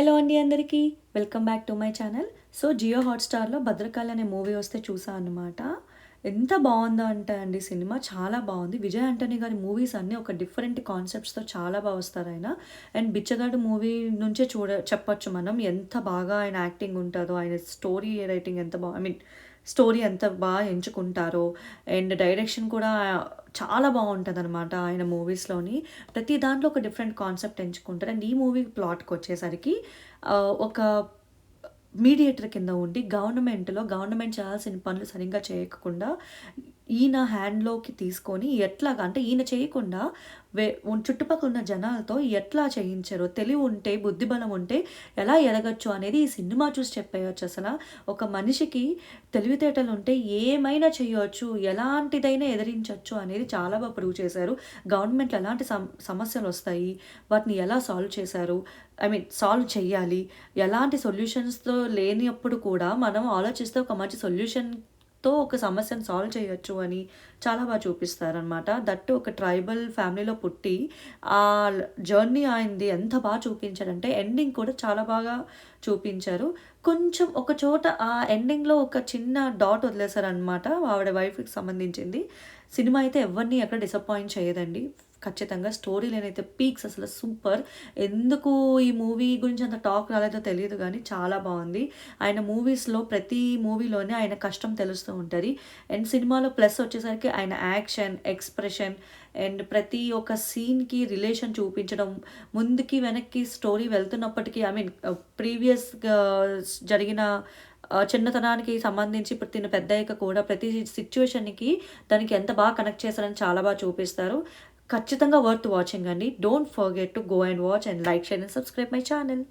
Hello అండి అందరికీ. Welcome back to my channel. So, Jio హాట్‌స్టార్‌లో 'భద్రకాళి' అనే మూవీ వస్తే చూసా అనమాట. ఎంత బావుందో అంటే అండి సినిమా చాలా బావుంది. విజయ్ ఆంటోనీ గారి మూవీస్ అన్నీ ఒక డిఫరెంట్ కాన్సెప్ట్స్‌తో చాలా వస్తారాయన. అండ్ 'బిచ్చగాడు' మూవీ నుంచే చెప్పొచ్చు మనం. ఎంత బాగా ఆయన యాక్టింగ్ ఉంటదో, ఆయన స్టోరీ రైటింగ్ ఎంత ఐ మీన్ స్టోరీ ఎంత ఎంచుకుంటారో అండ్ డైరెక్షన్ కూడా చాలా బావుంటదనమాట ఆయన మూవీస్‌లోని. ప్రతి దాంట్లో ఒక డిఫరెంట్ కాన్సెప్ట్ ఎంచుకుంటారు. అండ్ ఈ మూవీ ప్లాట్‌కొచ్చేసరికి ఒక మీడియేటర్ కింద ఉండి గవర్నమెంట్ చేయాల్సిన పనులు సరిగ్గా చేయకుండా ఈయన హ్యాండ్‌లోకి తీసుకొని ఎట్లాగా అంటే ఈయన చేయకుండా చుట్టుపక్కల ఉన్న జనాలతో ఎట్లా చేయించారో, తెలివుంటే, బుద్ధిబలం ఉంటే ఎలా ఎదగొచ్చు అనేది ఈ సినిమా చూసి చెప్పేయొచ్చసల. ఒక మనిషికి తెలివితేటలుంటే ఏమైనా చేయొచ్చు, ఎలాంటిదైనా ఎదిరించొచ్చు అనేది చాలా ప్రూవ్ చేశారు. గవర్నమెంట్‌లో ఎలాంటి సమస్యలొస్తాయి, వాటిని ఎలా సాల్వ్ చేశారు, సాల్వ్ చెయ్యాలి. ఎలాంటి సొల్యూషన్స్‌తో లేనప్పుడు కూడా మనం ఆలోచిస్తే ఒక మంచి సొల్యూషన్‌తో ఒక సమస్యను సాల్వ్ చేయొచ్చు అని చాలా చూపిస్తారనమాట. దట్టు ఒక ట్రైబల్ ఫ్యామిలీలో పుట్టి ఆ జర్నీ ఆయనది ఎంత చూపించాడంటే ఎండింగ్ కూడా చాలా బాగా చూపించారు. కొంచెం ఒక చోట ఆ ఎండింగ్‌లో ఒక చిన్న డాట్ వదిలేసారనమాట. ఆవిడ వైఫ్‌కి సంబంధించింది. సినిమా అయితే ఎవరిని ఎక్కడ డిసప్పాయింట్ చేయదండి. ఖచ్చితంగా స్టోరీ లైనయితే పీక్స్ అసలు సూపర్. ఎందుకు ఈ మూవీ గురించి అంత టాక్ రాలేదో తెలీదు గానీ చాలా బావుంది. ఆయన మూవీస్‌లో ప్రతి మూవీలోనే ఆయన కష్టం తెలుస్తూ ఉంటది. అండ్ సినిమాలో ప్లస్ వచ్చేసరికి ఆయన యాక్షన్, ఎక్స్‌ప్రెషన్ అండ్ ప్రతి ఒక్క సీన్‌కి రిలేషన్ చూపించడం, ముందుకి, వెనక్కి స్టోరీ వెళ్తున్నప్పటికీ ప్రీవియస్‌గా జరిగిన చిన్నతనానికి సంబంధించి ఇప్పుడు తిను పెద్దయ్యాక కూడా ప్రతి సిట్యుయేషన్‌కి దానికి ఎంత కనెక్ట్ చేశారని చాలా చూపిస్తారు. ఖచ్చితంగా వర్త్ వాచింగ్ అండి. Don't forget to go and watch and like, share and subscribe my channel.